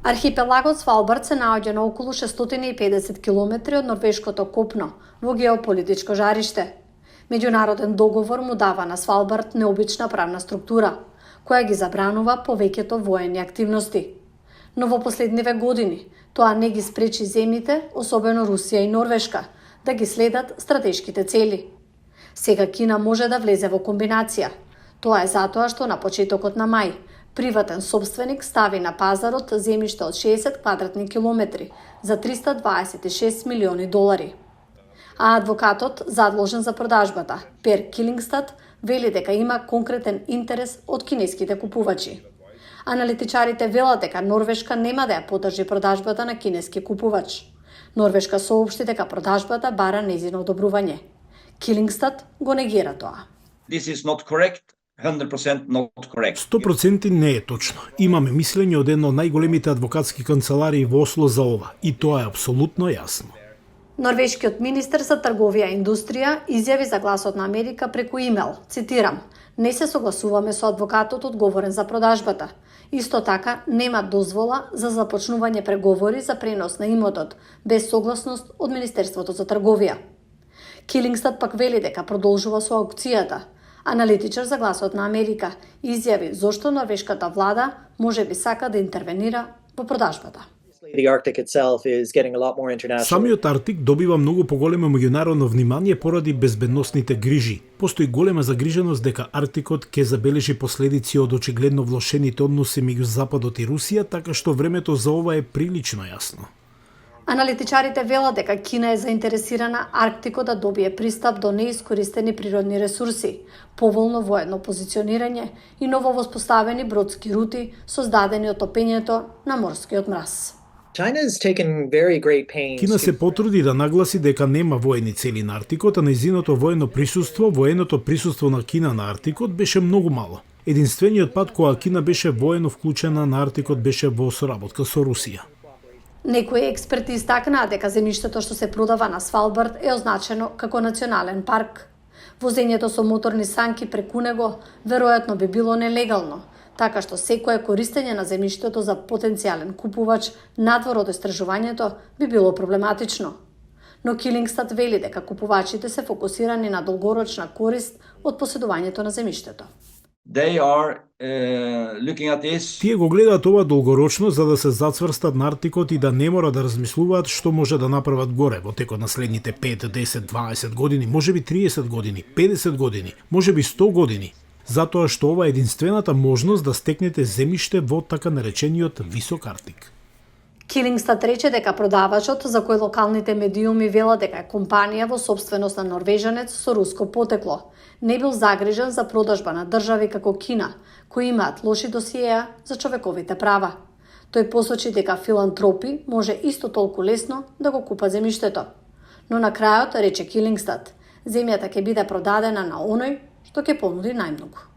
Архипелагот Свалбард се наоѓа на околу 650 километри од норвешкото копно, во геополитичко жариште. Меѓународен договор му дава на Свалбард необична правна структура, која ги забранува повеќето воени активности. Но во последниве години тоа не ги спречи земјите, особено Русија и Норвешка, да ги следат стратешките цели. Сега Кина може да влезе во комбинација. Тоа е затоа што на почетокот на мај приватен собственик стави на пазарот земјиште од 60 квадратни километри за $326 милиони. А адвокатот задолжен за продажбата, Пер Килингстад, вели дека има конкретен интерес од кинеските купувачи. Аналитичарите велат дека Норвешка нема да ја поддржи продажбата на кинески купувач. Норвешка соопшти дека продажбата бара нејзино одобрување. Килингстад го негира тоа. This is not correct. 100% not correct. 100% не е точно. Имаме мислење од една од најголемите адвокатски канцеларии во Осло за ова и тоа е апсолутно јасно. Норвешкиот министер за трговија и индустрија изјави за Гласот на Америка преку имейл, цитирам: "Не се согласуваме со адвокатот одговорен за продажбата. Исто така нема дозвола за започнување преговори за пренос на имотот без согласност од Министерството за трговија." Килингстад пак вели дека продолжува со аукцијата. Аналитичар за Гласот на Америка изјави зошто норвешката влада може би сака да интервенира во продажбата. Самиот Арктик добива многу поголемо меѓународно внимание поради безбедносните грижи. Постои голема загриженост дека Арктикот ќе забележи последици од очигледно влошените односи меѓу Западот и Русија, така што времето за ова е прилично јасно. Аналитичарите велат дека Кина е заинтересирана Арктикот да добие пристап до неискористени природни ресурси, поволно воено позиционирање и ново воспоставени бродски рути создадени од топењето на морскиот мраз. Кина се потруди да нагласи дека нема воени цели на Арктикот, а нејзиното военото присуство на Кина на Арктикот беше многу мало. Единствениот пат кога Кина беше воено вклучена на Арктикот беше во соработка со Русија. Некои експерти истакнаа дека земјиштето што се продава на Свалбард е означено како национален парк. Возењето со моторни санки преку него веројатно би било нелегално, така што секое користење на земјиштето за потенцијален купувач надвор од истражувањето би било проблематично. Но Килингстад вели дека купувачите се фокусирани на долгорочна корист од поседувањето на земјиштето. Тие го гледаат ова долгорочно за да се зацврстат на Арктикот и да не мора да размислуваат што може да направат горе во текот на следните 5, 10, 20 години, можеби 30 години, 50 години, можеби 100 години. Затоа што ова е единствената можност да стекнете земјиште во така наречениот висок Арктик. Килингстад рече дека продавачот, за кој локалните медиуми велат дека е компанија во собственост на норвежанец со руско потекло, не бил загрижен за продажба на држави како Кина, кои имаат лоши досиеа за човековите права. Тој посочи дека филантропи може исто толку лесно да го купат земјиштето. Но на крајот, рече Килингстад, земјата ќе биде продадена на оној што ќе понуди најмногу.